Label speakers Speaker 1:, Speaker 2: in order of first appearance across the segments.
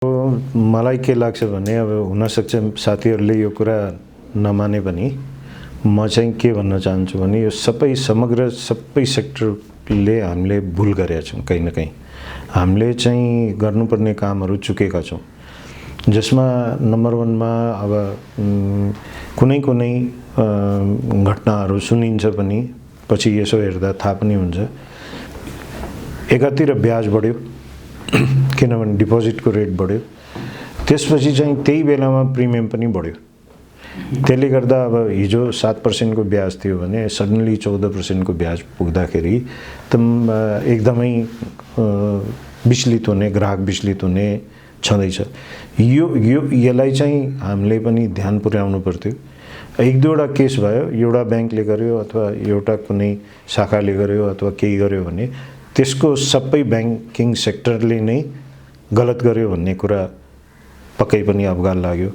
Speaker 1: मलाई के लाग्छ भने अब हुनसक्छ साथीहरूले यो कुरा नमाने पनि म चाहिँ के भन्न चाहन्छु भने यो समग्र सबै सेक्टरले हामीले भुल गरेका छौँ। कहीँ न कहीँ हामीले चाहिँ गर्नुपर्ने कामहरू चुकेका छौँ, जसमा नम्बर 1 मा अब कुनै कुनै घटनाहरू सुनिन्छ पनि पछि यसो हेर्दा थाहा पनि हुन्छ। एकातिर ब्याज बढ्यो किनभने डिपोजिटको रेट बढ्यो, त्यसपछि चाहिँ त्यही बेलामा प्रिमियम पनि बढ्यो। त्यसले गर्दा अब हिजो 7% को ब्याज थियो भने सडनली 14% को ब्याज पुग्दाखेरि त एकदमै विचलित हुने, ग्राहक विचलित हुने छँदैछ। यसलाई चाहिँ हामीले पनि ध्यान पुर्याउनु पर्थ्यो। एक दुईवटा केस भयो, एउटा ब्याङ्कले गर्यो अथवा एउटा कुनै शाखाले गर्यो अथवा केही गर्यो भने त्यसको सबै ब्याङ्किङ सेक्टरले नै गलत गर्यो भन्ने कुरा पक्कै पनि अवगात लाग्यो।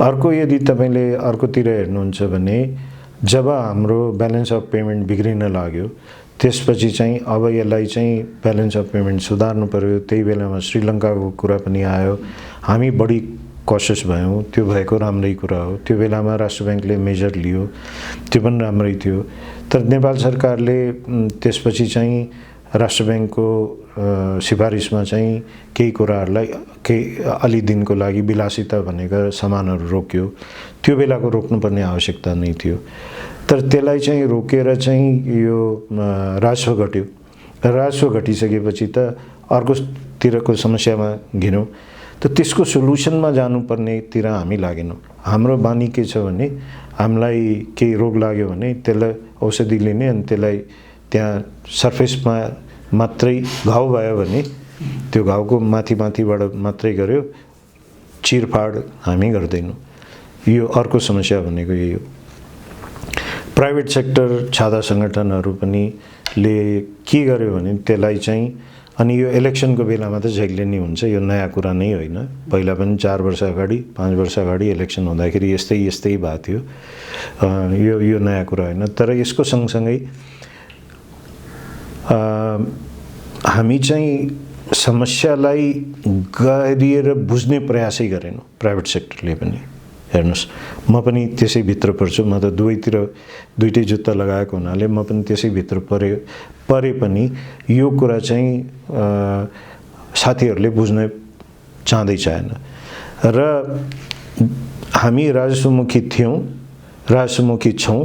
Speaker 1: अर्को यदि तपाईले अर्कोतिर हेर्नुहुन्छ भने जब हाम्रो ब्यालेन्स अफ पेमेन्ट बिग्रिन लाग्यो त्यसपछि चाहिँ अब यसलाई चाहिँ ब्यालेन्स अफ पेमेन्ट सुधार्नु पर्यो। त्यही बेलामा श्रीलङ्काको कुरा पनि आयो, हामी बढी कसियस भयौँ, त्यो भएको राम्रै कुरा हो। त्यो बेलामा राष्ट्र ब्याङ्कले मेजर लियो, त्यो पनि राम्रै थियो। तर नेपाल सरकारले त्यसपछि चाहिँ राष्ट्र ब्याङ्कको सिफारिसमा चाहिँ केही कुराहरूलाई अलि दिनको लागि विलासिता भनेका सामानहरू रोक्यो। त्यो बेलाको रोक्नुपर्ने आवश्यकता नै थियो, तर त्यसलाई चाहिँ रोकेर चाहिँ यो राजस्व घट्यो। राजस्व घटिसकेपछि त अर्कोतिरको समस्यामा घिन्यौँ, त त्यसको सोल्युसनमा जानुपर्नेतिर हामी लागेनौँ। हाम्रो बानी के छ भने हामीलाई केही रोग लाग्यो भने त्यसलाई औषधि लिने अनि त्यसलाई त्यहाँ सर्फेसमा मात्रै घाउ भयो भने त्यो घाउको माथिबाट मात्रै गर्यो, चिरफाड हामी गर्दैनौँ। यो अर्को समस्या भनेको यही हो। प्राइभेट सेक्टर छाता सङ्गठनहरू पनि ले के गर्यो भने त्यसलाई चाहिँ अनि यो इलेक्सनको बेलामा त जहिले नै हुन्छ, यो नयाँ कुरा नै होइन। पहिला पनि 4 वर्ष अगाडि 5 वर्ष अगाडि इलेक्सन हुँदाखेरि यस्तै भएको थियो। यो नयाँ कुरा होइन। तर यसको सँगसँगै हामी चाहिँ समस्यालाई गहिरिएर बुझ्ने प्रयासै गरेनौँ प्राइभेट सेक्टरले पनि। हेर्नुहोस्, म पनि त्यसै भित्र पर्छु, म त दुईटै जुत्ता लगाएको हुनाले म पनि त्यसै भित्र परे पनि यो कुरा चाहिँ साथीहरूले बुझ्न चाहँदै चाहेन। र हामी राजस्वमुखी थियौँ, राजस्वमुखी छौँ,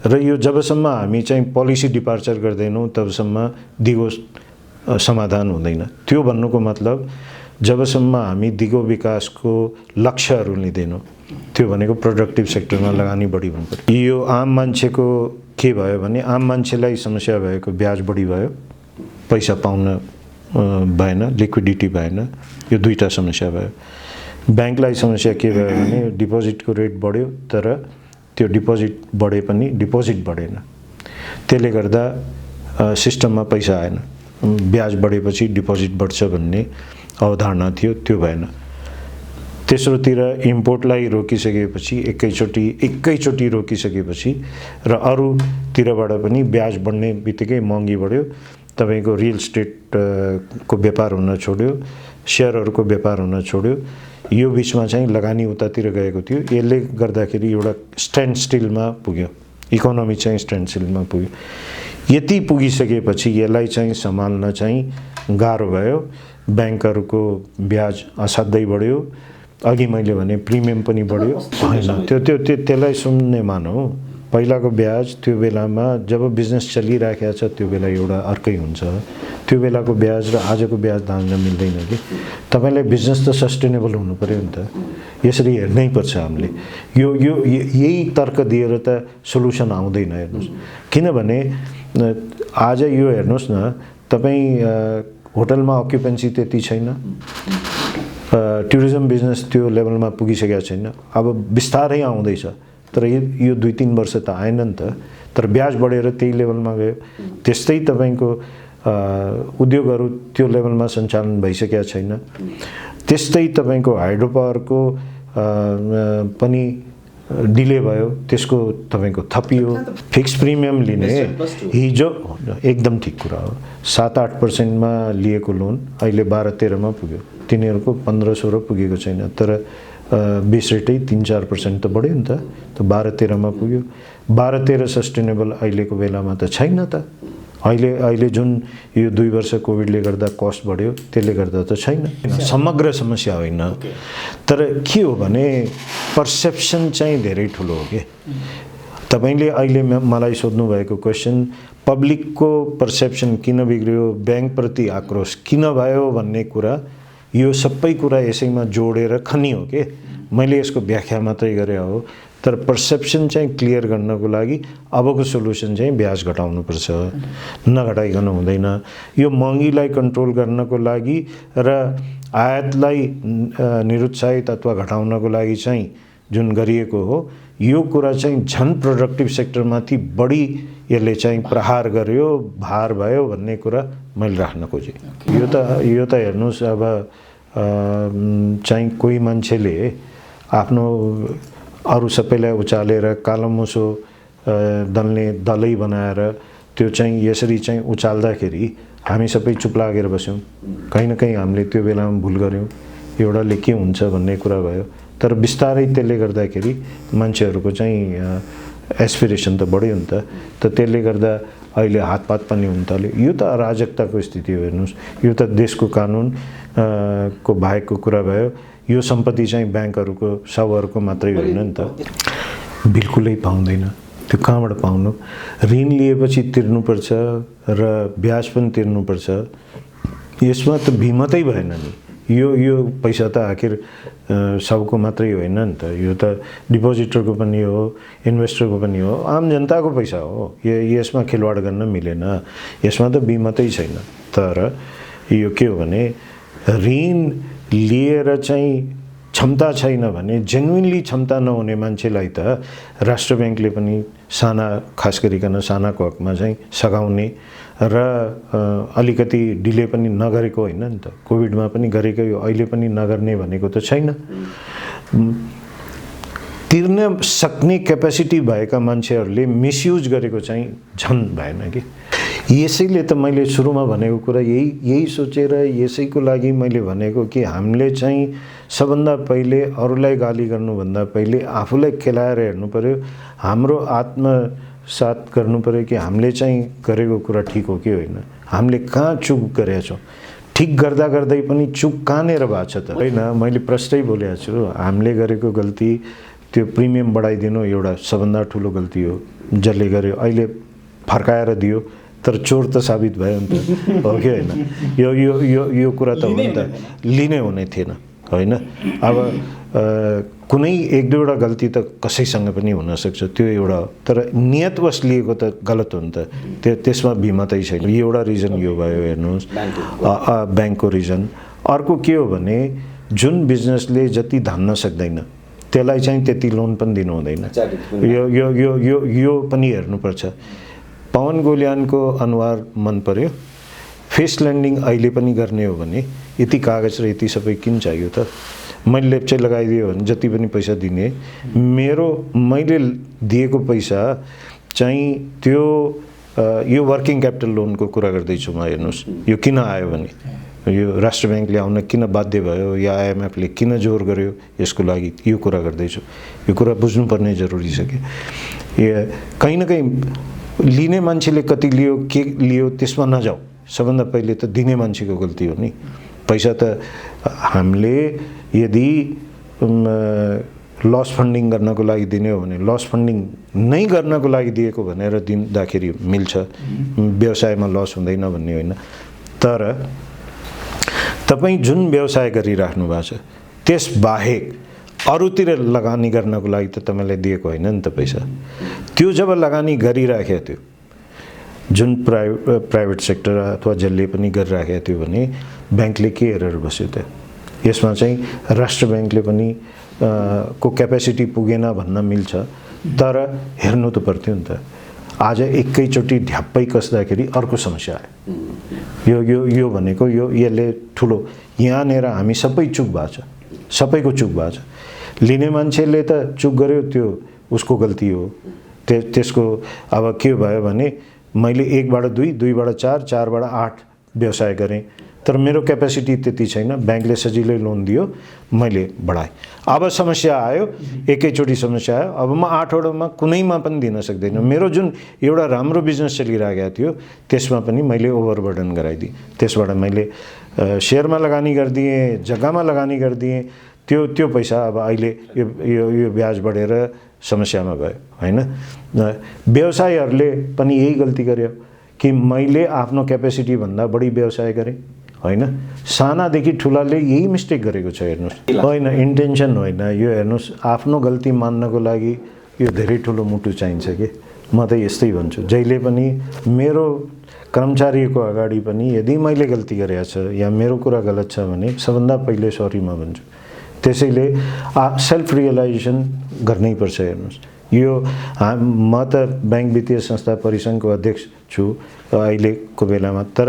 Speaker 1: र यो जबसम्म हामी चाहिँ पोलिसी डिपार्चर गर्दैनौँ तबसम्म दिगो समाधान हुँदैन। त्यो भन्नुको मतलब जबसम्म हामी दिगो विकासको लक्ष्यहरू लिँदैनौँ, त्यो भनेको प्रोडक्टिभ सेक्टरमा लगानी बढी हुनु पर्यो। यो आम मान्छेको के भयो भने आम मान्छेलाई समस्या भएको ब्याज बढी भयो, पैसा पाउन भएन, लिक्विडिटी भएन, यो दुईटा समस्या भयो। ब्याङ्कलाई समस्या के भयो भने डिपोजिटको रेट बढ्यो, तर त्यो डिपोजिट बढे पनि डिपोजिट बढेन। त्यसले गर्दा सिस्टममा पैसा आएन। ब्याज बढेपछि डिपोजिट बढ्छ भन्ने अवधारणा थियो, त्यो भएन। तेस्रोतिर इम्पोर्टलाई रोकिसकेपछि एकैचोटि रोकिसकेपछि र अरूतिरबाट पनि ब्याज बढ्ने बित्तिकै महँगी बढ्यो। तपाईँको रियल इस्टेट को व्यापार हुन छोड्यो, सेयरहरूको व्यापार हुन छोड्यो। यो बिचमा चाहिँ लगानी उतातिर गएको थियो। यसले गर्दाखेरि एउटा स्ट्यान्ड स्टिलमा पुग्यो, इकोनोमी चाहिँ स्ट्यान्ड स्टिलमा पुग्यो। यति पुगिसकेपछि यसलाई चाहिँ सम्हाल्न चाहिँ गाह्रो भयो। ब्याङ्कहरूको ब्याज असाध्यै बढ्यो। अघि मैले भने प्रिमियम पनि बढ्यो होइन, त्यसलाई सुन्ने मानौँ। पहिलाको ब्याज त्यो बेलामा जब बिजनेस चलिराखेको छ त्यो बेला एउटा अर्कै हुन्छ। त्यो बेलाको ब्याज र आजको ब्याज धान्न मिल्दैन कि। तपाईँलाई बिजनेस त सस्टेनेबल हुनु पर्यो नि त, यसरी हेर्नै पर्छ हामीले। यही तर्क दिएर त सोल्युसन आउँदैन। हेर्नुहोस्, किनभने आज यो हेर्नुहोस् न, तपाईँ होटलमा अक्युपेन्सी त्यति छैन, टुरिज्म बिजनेस त्यो लेभलमा पुगिसकेको छैन। अब बिस्तारै आउँदैछ, तर यो 2-3 वर्ष त आएन नि त। तर ब्याज बढेर त्यही लेभलमा गयो। त्यस्तै तपाईँको उद्योगहरू त्यो लेभलमा सञ्चालन भइसकेको छैन। त्यस्तै तपाईँको हाइड्रो पावरको पनि डिले भयो, त्यसको तपाईँको थपियो। फिक्स प्रिमियम लिने हिजो एकदम ठिक कुरा हो। 7-8% मा लिएको लोन अहिले 12-13 मा पुग्यो। तिनीहरूको 15-16 पुगेको छैन, तर बेस रेटै 3-4% त बढ्यो नि त 12-13मा पुग्यो। 12-13 सस्टेनेबल अहिलेको बेलामा त छैन त। अहिले जुन यो 2 वर्ष कोभिडले गर्दा कस्ट बढ्यो त्यसले गर्दा त छैन, समग्र समस्या होइन। तर के हो भने पर्सेप्सन चाहिँ धेरै ठुलो हो कि। तपाईले अहिले मलाई सोध्नु भएको क्वेसन पब्लिकको पर्सेप्सन किन बिग्रियो, ब्याङ्कप्रति आक्रोश किन भयो भन्ने कुरा, यो सबै कुरा यसैमा जोडेर खनियो के। मैले यसको व्याख्या मात्रै गरे हो, तर पर्सेप्सन चाहिँ क्लियर गर्नको लागि अबको सोलुसन चाहिँ ब्याज घटाउनुपर्छ, नघटाइकन हुँदैन। यो महँगीलाई कन्ट्रोल गर्नको लागि र आयातलाई निरुत्साहित अथवा घटाउनको लागि चाहिँ जुन गरिएको हो, यो कुरा चाहिँ झन प्रोडक्टिभ सेक्टरमाथि बढी यसले चाहिँ प्रहार गर्यो, भार भयो भन्ने कुरा मैले राख्न खोजेँ। यो त हेर्नुहोस्, अब चाहिँ कोही मान्छेले आफ्नो अरू सबैलाई उचालेर कालोमुसो दलै बनाएर त्यो चाहिँ यसरी चाहिँ उचाल्दाखेरि हामी सबै चुप लागेर बस्यौँ। कहीँ न कहीँ हामीले त्यो बेलामा भुल गऱ्यौँ, एउटाले के हुन्छ भन्ने कुरा भयो। तर बिस्तारै त्यसले गर्दाखेरि मान्छेहरूको चाहिँ एस्पिरेसन त बढ्यो नि त त्यसले गर्दा अहिले हातपात पनि हुन थाल्यो। यो त अराजकताको स्थिति हो। हेर्नुहोस्, यो त देशको कानुन को बाहेकको कुरा भयो। यो सम्पत्ति चाहिँ ब्याङ्कहरूको सबहरूको मात्रै होइन नि त, बिल्कुलै पाउँदैन। त्यो कहाँबाट पाउनु? ऋण लिएपछि तिर्नुपर्छ र ब्याज पनि तिर्नुपर्छ। यसमा त भिमतै भएन नि। यो पैसा त आखिर सबको मात्रै होइन नि त, यो त डिपोजिटरको पनि हो, इन्भेस्टरको पनि हो, आम जनताको पैसा हो। यसमा खेलवाड गर्न मिलेन, यसमा त भिमतै छैन। तर यो के हो भने ऋण लिएर चाहिँ क्षमता छैन भने, जेन्युइनली क्षमता नहुने मान्छेलाई त राष्ट्र ब्याङ्कले पनि साना, खास गरिकन सानाको हकमा चाहिँ सघाउने र अलिकति डिले पनि नगरेको होइन नि त। कोभिडमा पनि गरेको, यो अहिले पनि नगर्ने भनेको त छैन। तिर्न सक्ने क्यापेसिटी भएका मान्छेहरूले मिसयुज गरेको चाहिँ झन् भएन कि। यसैले त मैले सुरुमा भनेको कुरा यही सोचेर, यसैको लागि मैले भनेको कि हामीले चाहिँ सबभन्दा पहिले अरूलाई गाली गर्नुभन्दा पहिले आफूलाई खेलाएर हेर्नु पर्यो, हाम्रो आत्मसात गर्नु पर्यो कि हामीले चाहिँ गरेको कुरा ठिक हो कि होइन, हामीले कहाँ चुक गरेका छौँ, ठिक गर्दा गर्दै पनि चुक कहाँनिर भएको छ त होइन। मैले प्रष्टै बोलेको छु, हामीले गरेको गल्ती त्यो प्रिमियम बढाइदिनु एउटा सबभन्दा ठुलो गल्ती हो, जसले गर्यो अहिले फर्काएर दियो तर चोर त साबित भयो नि त, हो कि होइन। यो कुरा त हो नि त, लिनै हुने थिएन होइन। अब कुनै एक दुईवटा गल्ती त कसैसँग पनि हुनसक्छ, त्यो एउटा, तर नियतवश लिएको त गलत हो नि त, त्यसमा भिमतै छैन। एउटा रिजन यो भयो, हेर्नुहोस् ब्याङ्कको रिजन। अर्को के हो भने जुन बिजनेसले जति धान्न सक्दैन त्यसलाई चाहिँ त्यति लोन पनि दिनु हुँदैन। यो पनि हेर्नुपर्छ। पवन गोल्यानको अनुहार मन पर्यो, फेस ल्यान्डिङ अहिले पनि गर्ने हो भने यति कागज र यति सबै किन चाहियो त? मैले लेप्चे लगाइदियो भने जति पनि पैसा दिने, मैले दिएको पैसा चाहिँ त्यो यो वर्किङ क्यापिटल लोनको कुरा गर्दैछु म। हेर्नुहोस्, यो किन आयो भने, यो राष्ट्र ब्याङ्कले आउन किन बाध्य भयो या आइएमएफले किन जोर गर्यो यसको लागि यो कुरा गर्दैछु। यो कुरा बुझ्नुपर्ने जरुरी छ कि कहीँ न कहीँ लिने मान्छेले कति लियो, के लियो त्यसमा नजाऊ। सबभन्दा पहिले त दिने मान्छेको गल्ती हो नि। पैसा त हामीले यदि लस फन्डिङ गर्नको लागि दिने हो भने लस फन्डिङ नै गर्नको लागि दिएको भनेर दिँदाखेरि मिल्छ, व्यवसायमा लस हुँदैन भन्ने होइन। तर तपाईँ जुन व्यवसाय गरिराख्नु भएको छ त्यसबाहेक अरूतिर लगानी गर्नको लागि त तपाईँलाई दिएको होइन नि त पैसा। त्यो जब लगानी गरिराखेको थियो जुन प्राइभेट सेक्टर अथवा जसले पनि गरिराखेको थियो भने ब्याङ्कले के हेरेर बस्यो त? यसमा चाहिँ राष्ट्र ब्याङ्कले पनि को क्यापेसिटी पुगेन भन्न मिल्छ, तर हेर्नु त पर्थ्यो नि त। आज एकैचोटि ढ्याप्पै कसदाखेरि अर्को समस्या आयो। यो भनेको यसले ठुलो, यहाँनिर हामी सबै चुक भएको छ, सबैको चुक भएको छ। लिने मान्छेले त चुक गर्यो, त्यो उसको गल्ती हो। त्यसको अब के भयो भने मैले 1 बाट 2, 2 बाट 4, 4 बाट 8 व्यवसाय गरेँ तर मेरो क्यापेसिटी त्यति छैन, ब्याङ्कले सजिलै लोन दियो, मैले बढाएँ। अब समस्या आयो, एकैचोटि समस्या आयो, अब म 8 वटामा कुनैमा पनि दिन सक्दैन। मेरो जुन एउटा राम्रो बिजनेस चलिरहेको थियो त्यसमा पनि मैले ओभरबर्डन गराइदिएँ। त्यसबाट मैले सेयरमा लगानी गरिदिएँ, जग्गामा लगानी गरिदिएँ। त्यो पैसा अब अहिले यो ब्याज बढेर समस्यामा गयो हैन। व्यवसायीहरूले पनि यही गल्ती गर्यो कि मैले आफ्नो क्यापेसिटी भन्दा बढी व्यवसाय गरेँ हैन। सानादेखि ठुलाले यही मिस्टेक गरेको छ। हेर्नुहोस्, होइन इन्टेन्सन होइन यो। हेर्नुहोस्, आफ्नो गल्ती मान्नको लागि यो धेरै ठुलो मुटु चाहिन्छ कि। म त यस्तै भन्छु, जहिले पनि मेरो कर्मचारीको अगाडि पनि यदि मैले गल्ती गरेको छ या मेरो कुरा गलत छ भने सबभन्दा पहिले सरी म भन्छु। त्यसैले सेल्फ रियलाइजेसन गर्नैपर्छ। हेर्नुहोस्, यो म त ब्याङ्क वित्तीय संस्था परिसङ्घको अध्यक्ष छु अहिलेको बेलामा, तर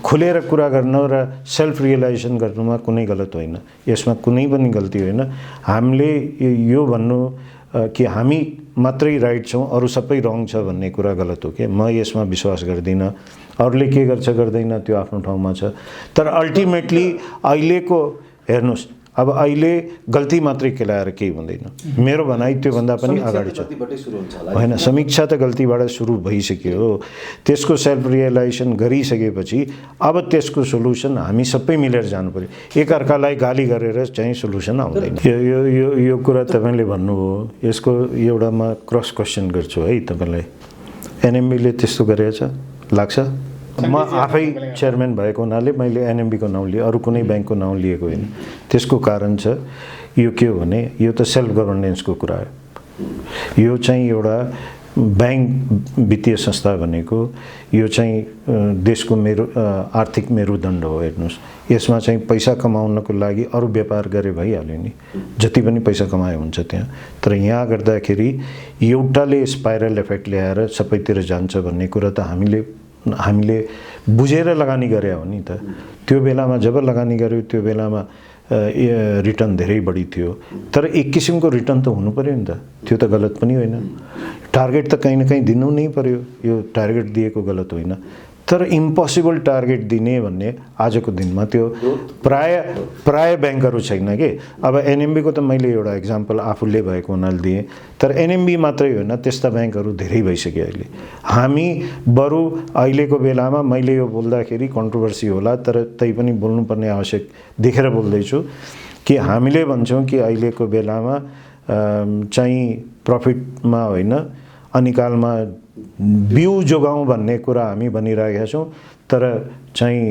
Speaker 1: खुलेर कुरा गर्न र सेल्फ रियलाइजेसन गर्नुमा कुनै गलत होइन, यसमा कुनै पनि गल्ती होइन। हामीले यो भन्नु कि हामी मात्रै राइट छौँ अरू सबै रङ छ भन्ने कुरा गलत हो कि। म यसमा विश्वास गर्दिनँ। अरूले के गर्छ गर्दैन त्यो आफ्नो ठाउँमा छ, तर अल्टिमेटली अहिलेको हेर्नुहोस्, अब अहिले गल्ती मात्रै केलाएर केही हुँदैन। मेरो भनाइ त्योभन्दा पनि अगाडि छ होइन। समीक्षा त गल्तीबाट सुरु भइसक्यो। त्यसको सेल्फ रियलाइजेसन गरिसकेपछि अब त्यसको सोल्युसन हामी सबै मिलेर जानु पर्यो। एकअर्कालाई गाली गरेर चाहिँ सोल्युसन आउँदैन। यो कुरा तपाईँले भन्नुभयो, यसको एउटा म क्रस क्वेसन गर्छु है तपाईँलाई। एनएमबीले त्यस्तो गरेको छ लाग्छ? म आफै चेयरम्यान भएको हुनाले मैले एनएमबीको नाउँ लिएँ, अरू कुनै ब्याङ्कको नाउँ लिएको होइन। त्यसको कारण छ यो के हो भने यो त सेल्फ गभर्नेन्सको कुरा हो। यो चाहिँ एउटा ब्याङ्क वित्तीय संस्था भनेको यो चाहिँ देशको आर्थिक मेरुदण्ड हो। हेर्नुहोस्, यसमा चाहिँ पैसा कमाउनको लागि अरू व्यापार गरे भइहाल्यो नि, जति पनि पैसा कमायो हुन्छ त्यहाँ। तर यहाँ गर्दाखेरि एउटाले स्पाइरल इफेक्ट ल्याएर सबैतिर जान्छ भन्ने कुरा त हामीले बुझेर लगानी गरे हो नि त। त्यो बेलामा जब लगानी गर्यो त्यो बेलामा रिटर्न धेरै बढी थियो, तर एक किसिमको रिटर्न त हुनु पर्यो नि त। त्यो त गलत पनि होइन। टार्गेट त कहीँ न कहीँ दिनु नै पर्यो, यो टार्गेट दिएको गलत होइन। तर इम्पोसिबल टार्गेट दिने भन्ने आजको दिनमा त्यो प्राय ब्याङ्कहरू छैन कि। अब एनएमबीको त मैले एउटा इक्जाम्पल आफूले भएको हुनाले दिएँ, तर एनएमबी मात्रै होइन, त्यस्ता ब्याङ्कहरू धेरै भइसक्यो अहिले। हामी बरु अहिलेको बेलामा मैले यो बोल्दाखेरि कन्ट्रोभर्सी होला, तर तै पनि बोल्नुपर्ने आवश्यक देखेर बोल्दैछु कि हामीले भन्छौँ कि अहिलेको बेलामा चाहिँ प्रफिटमा होइन अनिकालमा बिउ जोगाउँ भन्ने कुरा हामी भनिरहेका छौँ, तर चाहिँ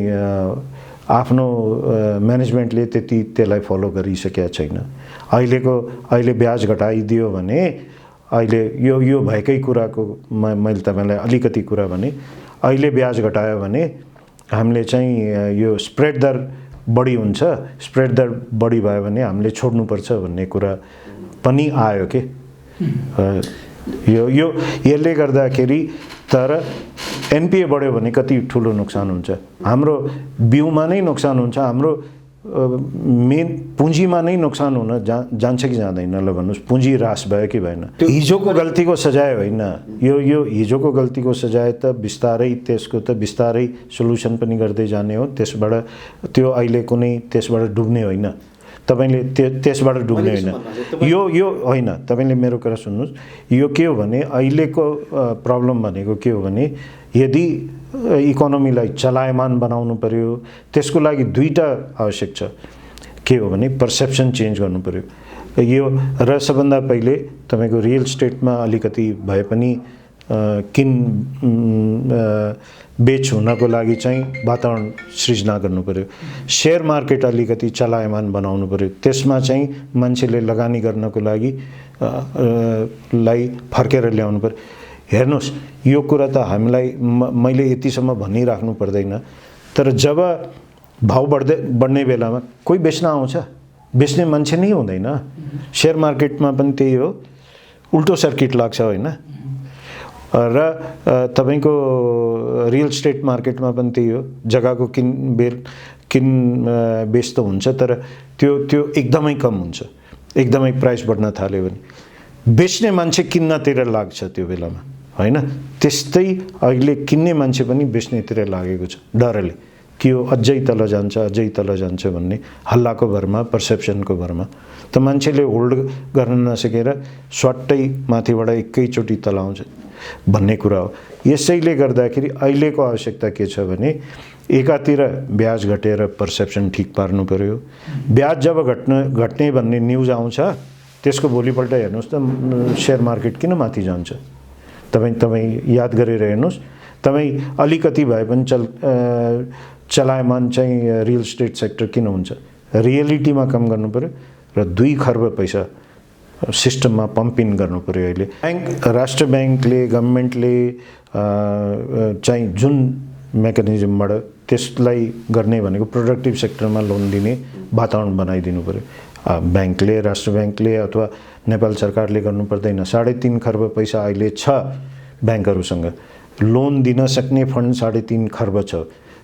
Speaker 1: आफ्नो म्यानेजमेन्टले त्यसलाई फलो गरिसकेका छैन। अहिले ब्याज घटाइदियो भने अहिले यो भएकै कुराको मैले तपाईँलाई अलिकति कुरा भने, अहिले ब्याज घटायो भने हामीले चाहिँ यो स्प्रेड दर बढी हुन्छ, स्प्रेड दर बढी भयो भने हामीले छोड्नुपर्छ भन्ने कुरा पनि आयो के। यो यसले गर्दाखेरि तर एनपिए बढ्यो भने कति ठुलो नोक्सान हुन्छ। हाम्रो बिउमा नै नोक्सान हुन्छ, हाम्रो मेन पुँजीमा नै नोक्सान हुन जान्छ कि जाँदैन? ल भन्नुहोस्, पुँजी ह्रास भयो कि भएन? हिजोको गल्तीको सजाय होइन यो हिजोको गल्तीको सजाय त बिस्तारै त्यसको त बिस्तारै सोल्युसन पनि गर्दै जाने हो। त्यसबाट त्यो अहिले कुनै त्यसबाट डुब्ने होइन, तपाईँले त्यसबाट डुब्ने होइन। यो होइन, तपाईँले मेरो कुरा सुन्नुहोस्। यो के हो भने अहिलेको प्रब्लम भनेको के हो भने यदि इकोनोमीलाई चलायमान बनाउनु पर्यो, त्यसको लागि दुईटा आवश्यक छ। के हो भने पर्सेप्सन चेन्ज गर्नु पर्यो। यो र सबभन्दा पहिले तपाईँको रियल स्टेटमा अलिकति भए पनि बेच हुनको लागि चाहिँ वातावरण सृजना गर्नु पर्यो। सेयर मार्केट अलिकति चलायमान बनाउनु पर्यो। त्यसमा चाहिँ मान्छेले लगानी गर्नको लागि फर्केर ल्याउनु पर्यो। हेर्नुहोस्, यो कुरा त हामीलाई मैले यतिसम्म भनिराख्नु पर्दैन, तर जब भाउ बढ्ने बेलामा कोही बेच्न आउँछ, बेच्ने मान्छे नै हुँदैन। सेयर मार्केटमा पनि त्यही हो, उल्टो सर्किट लाग्छ होइन। र तपाईको रियल स्टेट मार्केटमा पनि त्यही हो, जग्गाको किन बेच त हुन्छ, तर त्यो एकदमै कम हुन्छ। एकदमै प्राइस बढ्न थाल्यो भने बेच्ने मान्छे किन्नतिर लाग्छ त्यो बेलामा होइन। त्यस्तै अहिले किन्ने मान्छे पनि बेच्नेतिर लागेको छ डरले। कि यो अझै तल जान्छ भन्ने हल्लाको भरमा, पर्सेप्सनको भरमा त मान्छेले होल्ड गर्न नसकेर स्वाट्टै माथिबाट एकैचोटि तल आउँछ भन्ने कुरा हो। यसैले गर्दाखेरि अहिलेको आवश्यकता के छ भने एकातिर ब्याज घटेर पर्सेप्सन ठिक पार्नु पर्यो। ब्याज जब घट्ने भन्ने न्युज आउँछ त्यसको भोलिपल्ट हेर्नुहोस् त सेयर मार्केट किन माथि जान्छ। तपाईँ याद गरेर हेर्नुहोस्, तपाईँ अलिकति भए पनि चलायमान चाहिँ रियल इस्टेट सेक्टर किन हुन्छ, रियलिटीमा काम गर्नु पर्यो र 2 खर्ब पैसा सिस्टममा पम्पिङ गर्नु पर्यो। अहिले राष्ट्र ब्याङ्कले गभर्मेन्टले चाहिँ जुन मेकानिजमबाट त्यसलाई गर्ने भनेको प्रोडक्टिभ सेक्टरमा लोन दिने वातावरण बनाइदिनु पर्यो। ब्याङ्कले, राष्ट्र ब्याङ्कले अथवा नेपाल सरकारले गर्नु पर्दैन। 3.5 खर्ब पैसा अहिले छ ब्याङ्कहरूसँग, लोन दिन सक्ने फन्ड 3.5 खर्ब छ।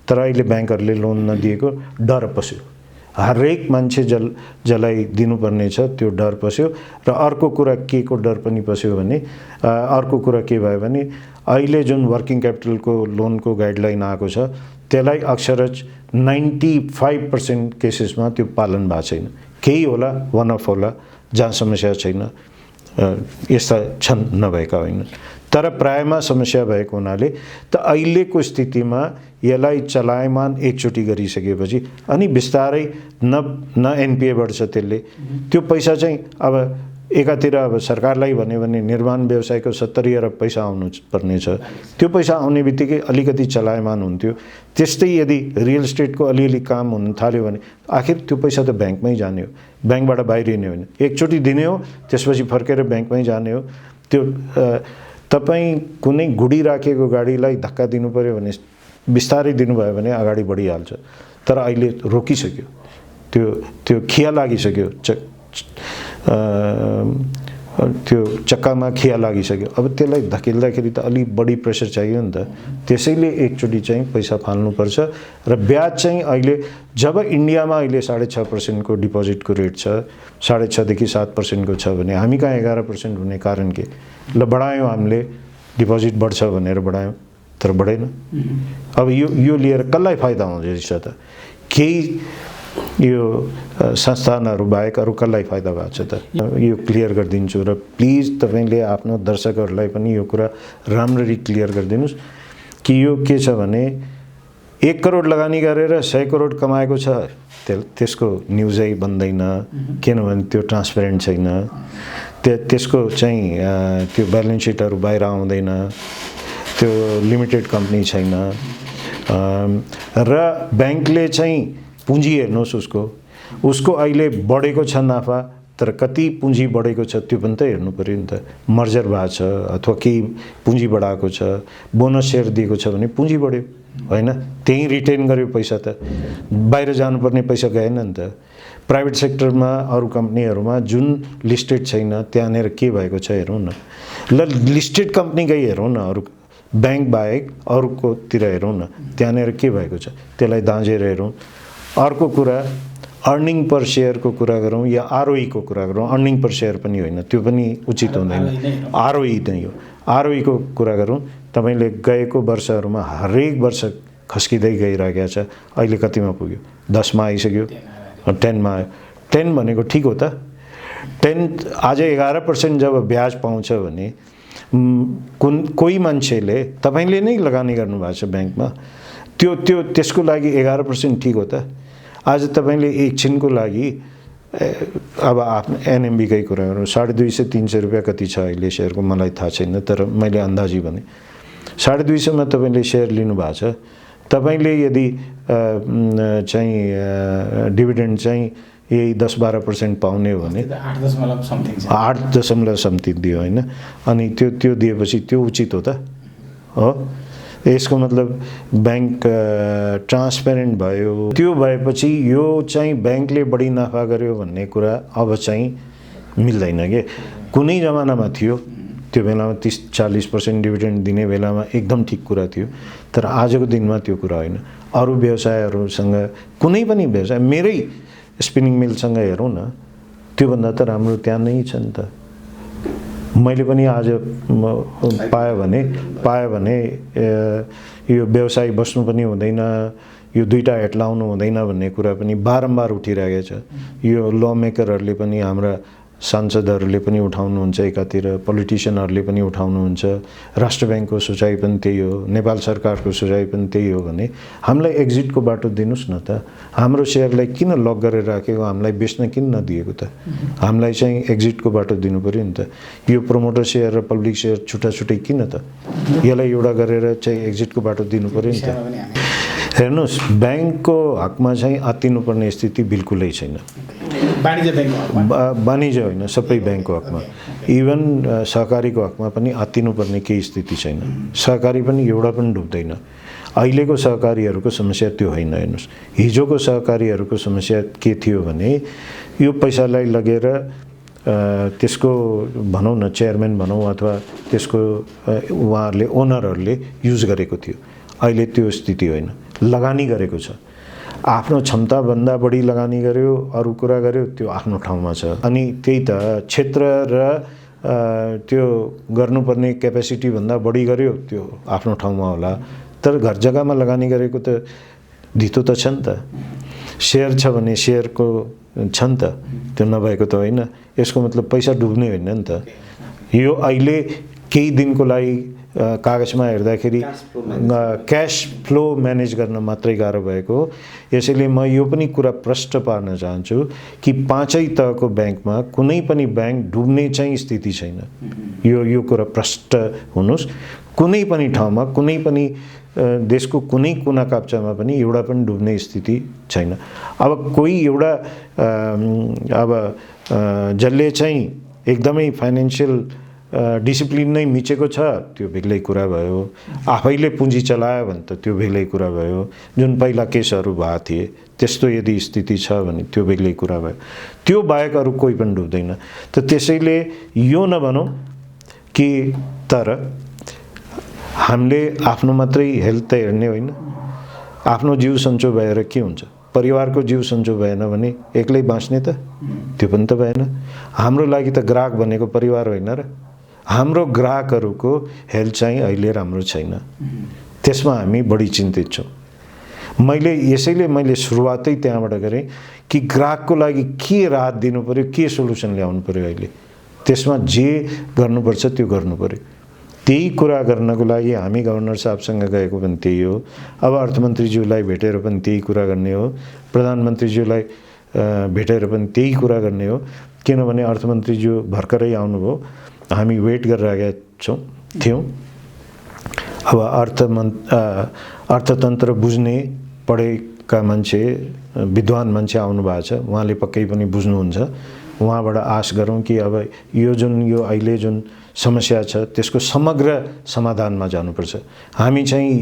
Speaker 1: तर अहिले ब्याङ्कहरूले लोन नदिएको डर पस्यो, हरेक मान्छे जसलाई दिनुपर्ने छ त्यो डर पस्यो। र अर्को कुरा के को डर पनि पस्यो भने, अर्को कुरा के भयो भने अहिले जुन वर्किङ क्यापिटलको लोनको गाइडलाइन आएको छ त्यसलाई अक्षरज 95% केसेसमा त्यो पालन भएको छैन। केही होला, वान अफ होला जहाँ समस्या छैन, यस्ता छन् नभएका होइन, तर प्रायमा समस्या भएको हुनाले त अहिलेको स्थितिमा यसलाई चलायमान एकचोटि गरिसकेपछि अनि बिस्तारै न एनपिए बढ्छ, त्यसले त्यो पैसा चाहिँ अब एकातिर अब सरकारलाई भन्यो भने निर्माण व्यवसायको 70 अरब पैसा आउनु पर्ने छ, त्यो पैसा आउने बित्तिकै अलिकति चलायमान हुन्थ्यो। त्यस्तै यदि रियल इस्टेटको अलिअलि काम हुन थाल्यो भने आखिर त्यो पैसा त ब्याङ्कमै जाने हो, ब्याङ्कबाट बाहिरिने होइन। एकचोटि दिने हो त्यसपछि फर्केर ब्याङ्कमै जाने हो। त्यो तपाईँ कुनै गुडी राखेको गाडीलाई धक्का दिनु पर्यो भने बिस्तारै दिनुभयो भने अगाडि बढिहाल्छ, तर अहिले रोकिसक्यो, त्यो खिया लागिसक्यो, त्यो चक्कामा खिया लागिसक्यो। अब त्यसलाई धकेल्दाखेरि त अलि बढी प्रेसर चाहियो नि त, त्यसैले एकचोटि चाहिँ पैसा फाल्नुपर्छ। र ब्याज चाहिँ अहिले जब इन्डियामा अहिले 6.5% को डिपोजिटको रेट छ, 6.5 देखि 7% को छ भने हामी कहाँ 11% हुने कारण के? ल बढायौँ हामीले, डिपोजिट बढ्छ भनेर बढायौँ, तर बढेन। अब यो लिएर कसलाई फाइदा हुँदैछ त? केही यो संस्थानहरू बाहेक अरू कसलाई फाइदा भएको छ त? यो क्लियर गरिदिन्छु र प्लिज तपाईँले आफ्नो दर्शकहरूलाई पनि यो कुरा राम्ररी क्लियर गरिदिनुहोस् कि यो के छ भने 1 करोड लगानी गरेर 100 करोड कमाएको छ त्यसको न्युजै बन्दैन, किनभने त्यो ट्रान्सपेरेन्ट छैन, त्यसको चाहिँ त्यो ब्यालेन्स सिटहरू बाहिर आउँदैन, त्यो लिमिटेड कम्पनी छैन। र ब्याङ्कले चाहिँ पुँजी हेर्नुहोस्, उसको अहिले बढेको छ नाफा, तर कति पुँजी बढेको छ त्यो पनि त हेर्नु पर्यो नि त। मर्जर भएको छ अथवा केही पुँजी बढाएको छ, बोनस सेयर दिएको छ भने पुँजी बढ्यो होइन, त्यही रिटेन गर्यो पैसा, त बाहिर जानुपर्ने पैसा गएन नि त। प्राइभेट सेक्टरमा अरू कम्पनीहरूमा जुन लिस्टेड छैन त्यहाँनिर के भएको छ हेरौँ न। ल लिस्टेड कम्पनीकै हेरौँ न, अरू ब्याङ्क बाहेक अरूकोतिर हेरौँ न, त्यहाँनिर के भएको छ त्यसलाई दाँजेर हेरौँ। अर्को कुरा अर्निङ पर सेयरको कुरा गरौँ या आरओई को कुरा गरौँ। अर्निङ पर सेयर पनि होइन, त्यो पनि उचित हुँदैन, आरओई नै हो। आरओई को कुरा गरौँ, तपाईँले गएको वर्षहरूमा हरेक वर्ष खस्किँदै गइरहेको छ। अहिले कतिमा पुग्यो? 10 मा आइसक्यो, 10 मा आयो। 10 भनेको ठिक हो त? 10 आज 11% जब ब्याज पाउँछ भने कोही मान्छेले, तपाईँले नै लगानी गर्नुभएको छ ब्याङ्कमा, त्यसको लागि 11% ठिक हो त? आज तपाईँले एकछिनको लागि अब आफ्नो एनएमबीकै कुरा गरौँ, 250-300 रुपियाँ कति छ अहिले सेयरको मलाई थाहा छैन, तर मैले अन्दाजी भने 250 मा तपाईँले सेयर लिनुभएको छ। तपाईँले यदि चाहिँ डिभिडेन्ड चाहिँ यही 10-12% पाउने हो भने 8 समथिङ दियो होइन, अनि त्यो दिएपछि त्यो उचित हो त? हो, यसको मतलब ब्याङ्क ट्रान्सपेरेन्ट भयो। त्यो भएपछि यो चाहिँ ब्याङ्कले बढी नाफा गर्यो भन्ने कुरा अब चाहिँ मिल्दैन के। कुनै जमानामा थियो, त्यो बेलामा 30-40% डिभिडेन्ड दिने बेलामा एकदम ठिक कुरा थियो, तर आजको दिनमा त्यो कुरा होइन। अरू व्यवसायहरूसँग कुनै पनि व्यवसाय, मेरै स्पिनिङ मिलसँग हेरौँ न, त्योभन्दा त राम्रो त्यहाँ नै छ नि त। मैले पनि आज पायो भने यो व्यवसाय बस्नु पनि हुँदैन, यो दुईटा हेटलाउनु हुँदैन भन्ने कुरा पनि बारम्बार उठिरहेको छ। यो ल मेकरहरूले पनि, हाम्रा सांसदहरूले पनि उठाउनुहुन्छ, एकातिर पोलिटिसियनहरूले पनि उठाउनुहुन्छ, राष्ट्र ब्याङ्कको सोचाइ पनि त्यही हो, नेपाल सरकारको सोचाइ पनि त्यही हो भने हामीलाई एक्जिटको बाटो दिनुहोस् न त। हाम्रो सेयरलाई किन लक गरेर राखेको, हामीलाई बेच्न किन नदिएको त? हामीलाई चाहिँ एक्जिटको बाटो दिनु पऱ्यो नि त। यो प्रमोटर सेयर र पब्लिक सेयर छुट्टा छुट्टै किन त? यसलाई एउटा गरेर चाहिँ एक्जिटको बाटो दिनु पऱ्यो नि त। हेर्नुहोस्, ब्याङ्कको हकमा चाहिँ आत्तिनुपर्ने स्थिति बिल्कुलै छैन। वाणिज्य होइन, सबै ब्याङ्कको हकमा, इभन सहकारीको हकमा पनि आत्तिनुपर्ने केही स्थिति छैन। सहकारी पनि एउटा पनि डुब्दैन। अहिलेको सहकारीहरूको समस्या त्यो होइन। हेर्नुहोस्, हिजोको सहकारीहरूको समस्या के थियो भने यो पैसालाई लगेर त्यसको भनौँ न चेयरम्यान भनौँ अथवा त्यसको उहाँहरूले ओनरहरूले युज गरेको थियो। अहिले त्यो स्थिति होइन, लगानी गरेको छ। आफ्नो क्षमताभन्दा बढी लगानी गर्यो, अरू कुरा गर्यो, त्यो आफ्नो ठाउँमा छ। अनि त्यही त क्षेत्र र त्यो गर्नुपर्ने क्यापेसिटीभन्दा बढी गर्यो, त्यो आफ्नो ठाउँमा होला। तर घर जग्गामा लगानी गरेको त धितो त छ नि त। सेयर छ भने सेयरको छ नि त, त्यो नभएको त होइन। यसको मतलब पैसा डुब्ने होइन नि त। यो अहिले केही दिनको लागि कागजमा हेर्दाखेरि क्यास फ्लो म्यानेज गर्न मात्रै गाह्रो भएको हो। यसैले म यो पनि कुरा प्रष्ट पार्न चाहन्छु कि पाँचै तहको ब्याङ्कमा कुनै पनि ब्याङ्क डुब्ने चाहिँ स्थिति छैन। यो कुरा प्रष्ट हुनुहोस्। कुनै पनि ठाउँमा, कुनै पनि देशको कुनै कुना काप्चामा पनि एउटा पनि डुब्ने स्थिति छैन। अब कोही एउटा जसले चाहिँ एकदमै फाइनेन्सियल डिसिप्लिन नै मिचेको छ, त्यो बेग्लै कुरा भयो। आफैले पुँजी चलायो भने त त्यो बेग्लै कुरा भयो। जुन पहिला केसहरू भएको थिए त्यस्तो यदि स्थिति छ भने त्यो बेग्लै कुरा भयो। त्यो बाहेक अरू कोही पनि डुब्दैन। त त्यसैले यो नभनौँ कि तर हामीले आफ्नो मात्रै हेल्थ त हेर्ने होइन, आफ्नो जिउ सन्चो भएर के हुन्छ? परिवारको जिउ सन्चो भएन भने एक्लै बाँच्ने त? त्यो पनि त भएन। हाम्रो लागि त ग्राहक भनेको परिवार होइन र? हाम्रो ग्राहकहरूको हेल्थ चाहिँ अहिले राम्रो छैन। त्यसमा हामी बढी चिन्तित छौँ। यसैले मैले सुरुवातै त्यहाँबाट गरेँ कि ग्राहकको लागि के राहत दिनु पर्यो, के सोल्युसन ल्याउनु पर्यो। अहिले त्यसमा जे गर्नुपर्छ त्यो गर्नु पर्यो। त्यही कुरा गर्नको लागि हामी गभर्नर साहबसँग गएको पनि त्यही हो। अब अर्थमन्त्रीज्यूलाई भेटेर पनि त्यही कुरा गर्ने हो, प्रधानमन्त्रीज्यूलाई भेटेर पनि त्यही कुरा गर्ने हो। किनभने अर्थमन्त्रीज्यू भर्खरै आउनुभयो, हामी वेट गरिरहेका थियौँ। अब अर्थतन्त्र बुझ्ने पढेका मान्छे, विद्वान मान्छे आउनु भएको छ, उहाँले पक्कै पनि बुझ्नुहुन्छ। उहाँबाट आश गरौँ कि अब यो अहिले जुन समस्या छ त्यसको समग्र समाधानमा जानुपर्छ। हामी चाहिँ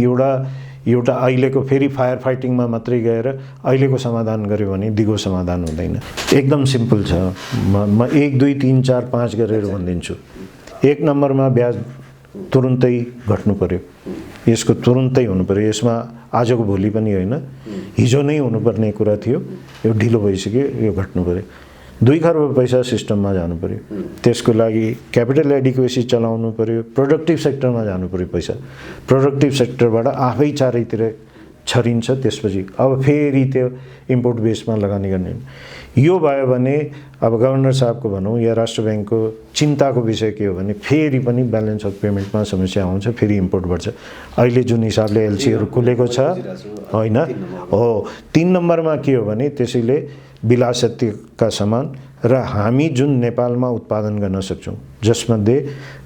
Speaker 1: एउटा अहिलेको फेरि फायर फाइटिङमा मात्रै गएर अहिलेको समाधान गऱ्यो भने दिगो समाधान हुँदैन। एकदम सिम्पल छ। म 1 2 3 4 5 गरेर भनिदिन्छु। 1 नम्बरमा ब्याज तुरुन्तै घट्नु पर्यो। यसको तुरुन्तै हुनु पर्यो। यसमा आजको भोलि पनि होइन, हिजो नै हुनुपर्ने कुरा थियो, यो ढिलो भइसक्यो, यो घट्नु पर्यो। 2 खर्ब पैसा सिस्टममा जानु पर्यो। त्यसको लागि क्यापिटल एडिक्वेसी चलाउनु पर्यो। प्रोडक्टिभ सेक्टरमा जानु पर्यो पैसा। प्रोडक्टिभ सेक्टरबाट आफै चारैतिर छरिन्छ। त्यसपछि अब फेरि त्यो इम्पोर्ट बेसमा लगानी गर्ने। यो भयो भने अब गभर्नर साहबको भनौँ या राष्ट्र ब्याङ्कको चिन्ताको विषय के हो भने फेरि पनि ब्यालेन्स अफ पेमेन्टमा समस्या आउँछ, फेरि इम्पोर्ट बढ्छ। अहिले जुन हिसाबले एलसीहरू खुलेको छ होइन हो। 3 नम्बरमा के हो भने त्यसैले विलासिताका सामान र हामी जुन नेपालमा उत्पादन गर्न सक्छौँ, जसमध्ये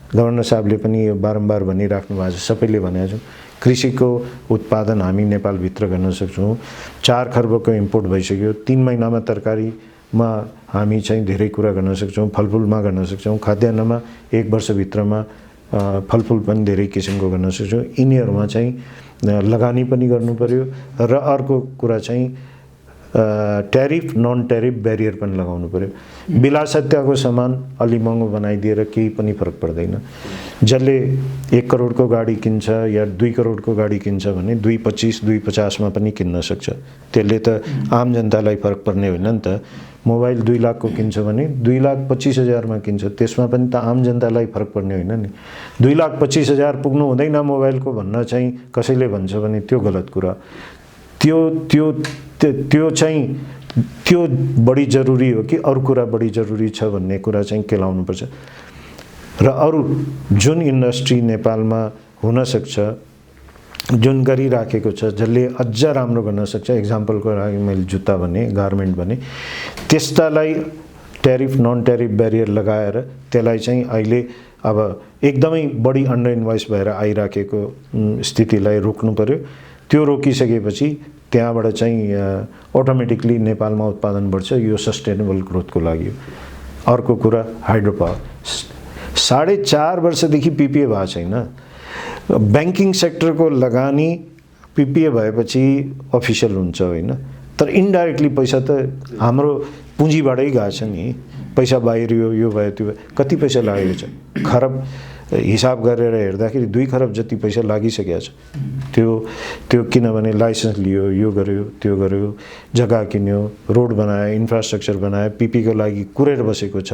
Speaker 1: गभर्नर साहबले पनि यो बारम्बार भनिराख्नु भएको छ, सबैले भनेको छौँ, कृषिको उत्पादन हामी नेपालभित्र गर्न सक्छौँ। 4 खर्बको इम्पोर्ट भइसक्यो। 3 महिनामा तरकारीमा हामी चाहिँ धेरै कुरा गर्न सक्छौँ, फलफुलमा गर्न सक्छौँ, खाद्यान्नमा 1 वर्षभित्रमा फलफुल पनि धेरै किसिमको गर्न सक्छौँ। यिनीहरूमा चाहिँ लगानी पनि गर्नु पर्यो। र अर्को कुरा चाहिँ ट्यारिफ नन ट्यारिफ ब्यारियर पनि लगाउनु पर्यो। विलासिताको सामान अलि महँगो बनाइदिएर केही पनि फरक पर्दैन। जसले 1 करोडको गाडी किन्छ या 2 करोडको गाडी किन्छ भने 2.25 2.50मा पनि किन्न सक्छ। त्यसले त आम जनतालाई फरक पर्ने होइन नि त। मोबाइल 2 लाखको किन्छ भने 2,25,000मा किन्छ, त्यसमा पनि त आम जनतालाई फरक पर्ने होइन नि। 2,25,000 पुग्नु हुँदैन मोबाइलको भन्न चाहिँ कसैले भन्छ भने त्यो गलत कुरा। त्यो चाहिँ त्यो बढी जरुरी हो कि अरू कुरा बढी जरुरी छ भन्ने कुरा चाहिँ केलाउनुपर्छ। र अरू जुन इन्डस्ट्री नेपालमा हुन सक्छ, जुन गरिराखेको छ, जसले अझ राम्रो गर्न सक्छ, एक्जाम्पलको लागि मैले जुत्ता भने, गार्मेन्ट भने, त्यस्तालाई ट्यारिफ नन ट्यारिफ ब्यारियर लगाएर त्यसलाई चाहिँ अहिले अब एकदमै बढी अन्डर इन्भोइस भएर आइराखेको स्थितिलाई रोक्नु पर्यो। त्यो रोकिसकेपछि त्यहाँबाट चाहिँ अटोमेटिकली नेपालमा उत्पादन बढ्छ। यो सस्टेनेबल ग्रोथको लागि हो। अर्को कुरा हाइड्रो पावर 4.5 वर्षदेखि पिपिए भएको छैन। ब्याङ्किङ सेक्टरको लगानी पिपिए भएपछि अफिसियल हुन्छ होइन, तर इन्डाइरेक्टली पैसा त हाम्रो पुँजीबाटै गएको छ नि। पैसा बाहिरियो, यो भयो त्यो भयो, कति पैसा लागेको छ? खरब हिसाब गरेर हेर्दाखेरि 2 खरब जति पैसा लागिसकेको छ। त्यो किनभने लाइसेन्स लियो, यो गर्यो, त्यो गर्यो, जग्गा किन्यो, रोड बनायो, इन्फ्रास्ट्रक्चर बनायो, पिपीको लागि कुरेर बसेको छ।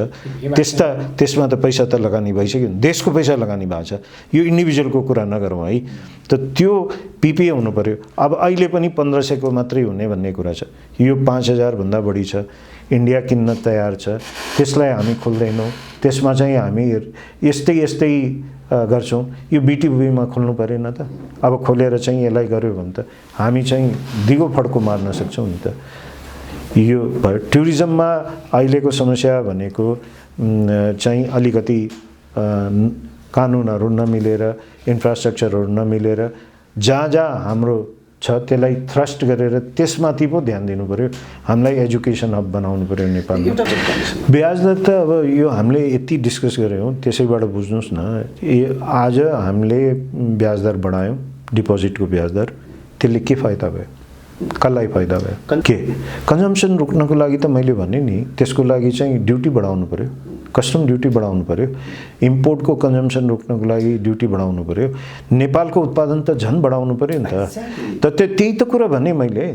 Speaker 1: त्यसमा त पैसा त लगानी भइसक्यो, देशको पैसा लगानी भएको छ। यो इन्डिभिजुअलको कुरा नगरौँ है। त त्यो पिपिए हुनु पर्यो। अब अहिले पनि 1500 को मात्रै हुने भन्ने कुरा छ। यो 5000 भन्दा बढी छ। इन्डिया किन्न तयार छ, त्यसलाई हामी खोल्दैनौँ। त्यसमा चाहिँ हामी यस्तै गर्छौँ। यो बिटिबीमा खोल्नु परेन त? अब खोलेर चाहिँ यसलाई गर्यो भने त हामी चाहिँ दिगो फड्को मार्न सक्छौँ नि त। यो भयो। टुरिज्ममा अहिलेको समस्या भनेको चाहिँ अलिकति कानुनहरू नमिलेर, इन्फ्रास्ट्रक्चरहरू नमिलेर, जहाँ हाम्रो छ त्यसलाई थ्रस्ट गरेर त्यसमाथि पो ध्यान दिनु पर्यो। हामीलाई एजुकेसन हब बनाउनु पर्यो नेपालमा। ब्याज दर त अब यो हामीले यति डिस्कस गऱ्यौँ, त्यसैबाट बुझ्नुहोस् न। आज हामीले ब्याज दर बढायौँ, डिपोजिटको ब्याज दर, त्यसले के फाइदा भयो? कसलाई फाइदा भयो? के कन्जम्सन रोक्नको लागि त मैले भने नि, त्यसको लागि चाहिँ ड्युटी बढाउनु पर्यो, कस्टम ड्युटी बढाउनु पर्यो, इम्पोर्टको कन्जम्सन रोक्नको लागि ड्युटी बढाउनु पर्यो, नेपालको उत्पादन त झन् बढाउनु पर्यो नि त। त्यही त कुरा भने मैले,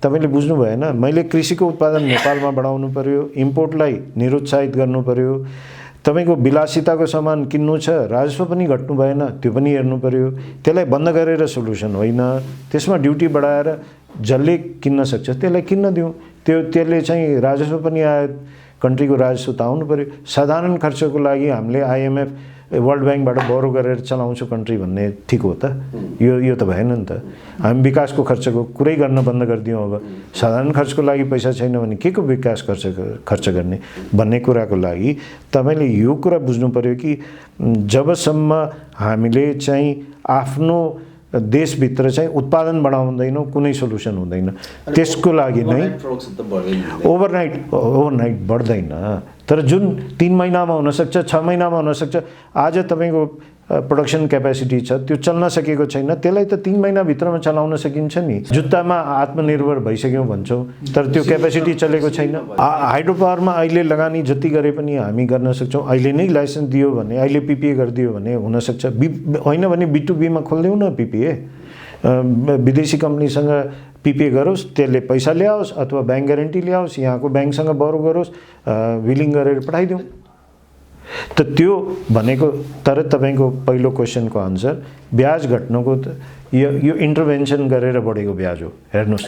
Speaker 1: तपाईँले बुझ्नु भएन। मैले कृषिको उत्पादन नेपालमा बढाउनु पर्यो, इम्पोर्टलाई निरुत्साहित गर्नु पर्यो। तपाईँको विलासिताको सामान किन्नु छ, राजस्व पनि घट्नु भएन, त्यो पनि हेर्नु पर्यो। त्यसलाई बन्द गरेर सोल्युसन होइन। त्यसमा ड्युटी बढाएर जसले किन्न सक्छ त्यसलाई किन्न दिउँ। त्यसले चाहिँ राजस्व पनि आयो, कन्ट्रीको राजस्व त आउनु पर्यो। साधारण खर्चको लागि हामीले आइएमएफ, वर्ल्ड ब्याङ्कबाट बोरो गरेर चलाउँछु कन्ट्री भन्ने ठिक हो त? यो त भएन नि त। हामी विकासको खर्चको कुरै गर्न बन्द गरिदियौँ। अब साधारण खर्चको लागि पैसा छैन भने के को विकास खर्च गर्ने भन्ने कुराको लागि तपाईँले यो कुरा बुझ्नु पर्यो कि जबसम्म हामीले चाहिँ आफ्नो देशभित्र चाहिँ उत्पादन बढाउँदैनौँ, कुनै सोल्युसन हुँदैन। त्यसको लागि नै ओभरनाइट बढ्दैन। तर जुन 3 महिनामा हुनसक्छ, 6 महिनामा हुनसक्छ। आज तपाईँको प्रोडक्सन क्यापेसिटी छ, त्यो चल्न सकेको छैन, त्यसलाई त 3 महिनाभित्रमा चलाउन सकिन्छ नि। जुत्तामा आत्मनिर्भर भइसक्यौँ भन्छौँ, तर त्यो क्यापेसिटी चलेको छैन। हाइड्रो पावरमा अहिले लगानी जति गरे पनि हामी गर्न सक्छौँ। अहिले नै लाइसेन्स दियो भने, अहिले पिपिए गरिदियो भने हुनसक्छ। होइन भने B2Bमा खोलिदेऊ न पिपिए। विदेशी कम्पनीसँग पिपिए गरोस्, त्यसले पैसा ल्याओस् अथवा ब्याङ्क ग्यारेन्टी ल्याओस्, यहाँको ब्याङ्कसँग बरो गरोस्, विलिङ गरेर पठाइदिउँ। त त्यो भनेको। तर तपाईँको पहिलो क्वेसनको आन्सर, ब्याज घट्नुको त यो इन्टरभेन्सन गरेर बढेको ब्याज हो। हेर्नुहोस्,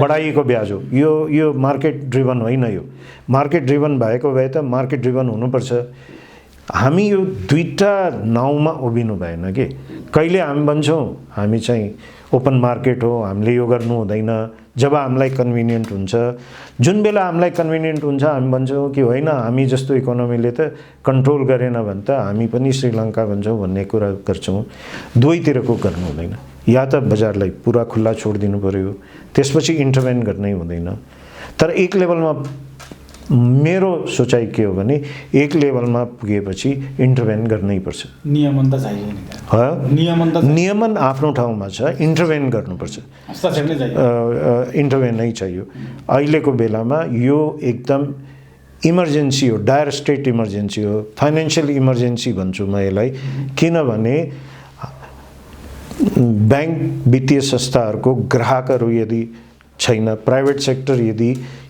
Speaker 1: बढाइएको ब्याज हो। यो मार्केट ड्रिभन होइन। यो मार्केट ड्रिभन भएको भए त मार्केट ड्रिभन हुनुपर्छ। हामी यो दुईटा नाउँमा उभिनु भएन कि। कहिले हामी भन्छौँ हामी चाहिँ ओपन मार्केट हो, हामीले यो गर्नु हुँदैन। जब हामीलाई कन्भिनियन्ट हुन्छ, जुन बेला हामीलाई कन्भिनियन्ट हुन्छ हामी भन्छौँ कि होइन हामी जस्तो इकोनोमीले त कन्ट्रोल गरेन भने त हामी पनि श्रीलङ्का भन्छौँ भन्ने कुरा गर्छौँ। दुवैतिरको गर्नु हुँदैन। या त बजारलाई पुरा खुल्ला छोडिदिनु पर्यो, त्यसपछि इन्टरभेन गर्नै हुँदैन। तर एक लेभलमा मेरो सोचाइ के हो भने, एक लेभलमा पुगेपछि इन्टरभेन गर्नै पर्छ।
Speaker 2: नियमन त चाहियो नि।
Speaker 1: नियमन आफ्नो ठाउँमा छ, इन्टरभेन गर्नुपर्छ। इन्टरभेन नै चाहियो। अहिलेको बेलामा यो एकदम इमर्जेन्सी हो, डायर स्टेट इमर्जेन्सी हो, फाइनेन्सियल इमर्जेन्सी भन्छु म यसलाई। किनभने ब्याङ्क वित्तीय संस्थाहरूको ग्राहकहरू यदि छैन, प्राइभेट सेक्टर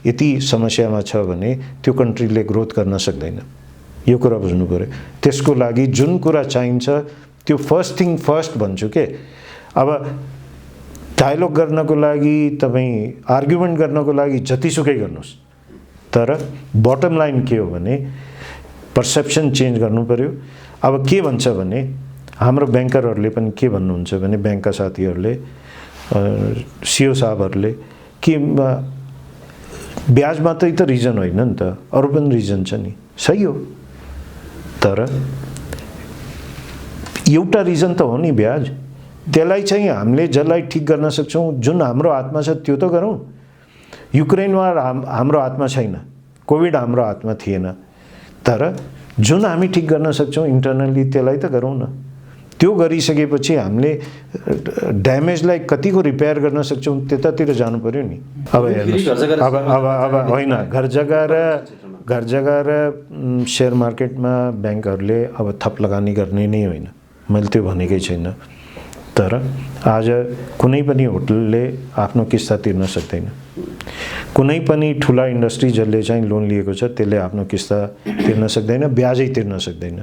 Speaker 1: यति समस्यामा छ भने त्यो कन्ट्रीले ग्रोथ गर्न सक्दैन। यो कुरा बुझ्नु पर्यो। त्यसको लागि जुन कुरा चाहिन्छ त्यो फर्स्ट थिङ फर्स्ट भन्छु के। अब डायलग गर्नको लागि तपाईँ आर्ग्युमेन्ट गर्नको लागि जतिसुकै गर्नुहोस्, तर बटम लाइन के हो भने पर्सेप्सन चेन्ज गर्नु पर्यो। अब के भन्छ भने हाम्रो ब्याङ्करहरूले पनि के भन्नुहुन्छ भने ब्याङ्कका साथीहरूले सिओ साहबहरूले कि ब्याज मात्रै त रिजन होइन नि त, अरू पनि रिजन छ नि, सही हो, तर एउटा रिजन त हो नि ब्याज। त्यसलाई चाहिँ हामीले जसलाई ठिक गर्न सक्छौँ, जुन हाम्रो हातमा छ त्यो त गरौँ। युक्रेन वार हाम्रो हातमा छैन, कोभिड हाम्रो हातमा थिएन, तर जुन हामी ठिक गर्न सक्छौँ इन्टरनली त्यसलाई त गरौँ न। त्यो गरिसकेपछि हामीले ड्यामेजलाई कतिको रिपेयर गर्न सक्छौँ त्यतातिर जानु पर्यो नि। अब हेर्नुहोस्, अब होइन, घर जग्गा र सेयर मार्केटमा ब्याङ्कहरूले अब थप लगानी गर्ने नै होइन, मैले त्यो भनेकै छैन, तर आज कुनै पनि होटलले आफ्नो किस्ता तिर्न सक्दैन, कुनै पनि ठुला इन्डस्ट्री जसले चाहिँ लोन लिएको छ त्यसले आफ्नो किस्ता तिर्न सक्दैन, ब्याजै तिर्न सक्दैन।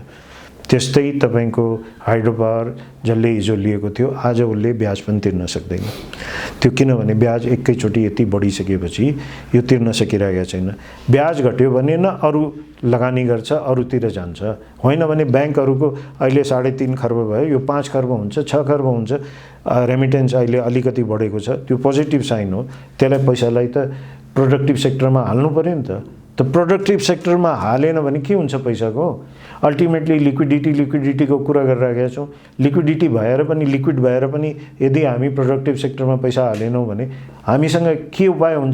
Speaker 1: त्यस्तै तपाईँको हाइड्रो पावर जसले हिजो लिएको थियो आज उसले ब्याज पनि तिर्न सक्दैन। त्यो किनभने ब्याज एकैचोटि यति बढिसकेपछि यो तिर्न सकिरहेको छैन। ब्याज घट्यो भने न अरू लगानी गर्छ, अरूतिर जान्छ, होइन भने ब्याङ्कहरूको अहिले 3.5 खर्ब भयो, यो 5 खर्ब हुन्छ, 6 खर्ब हुन्छ। रेमिटेन्स अहिले अलिकति बढेको छ, त्यो पोजिटिभ साइन हो। त्यसलाई पैसालाई त प्रोडक्टिभ सेक्टरमा हाल्नु पर्यो नि त प्रोडक्टिभ सेक्टरमा हालेन भने के हुन्छ पैसाको? अल्टिमेटली लिक्विडिटीको कुरा गरिरहेका छौँ। लिक्विडिटी भएर पनि, लिक्विड भएर पनि यदि हामी प्रोडक्टिभ सेक्टरमा पैसा हालेनौँ भने हामीसँग के उपाय हुन्छ?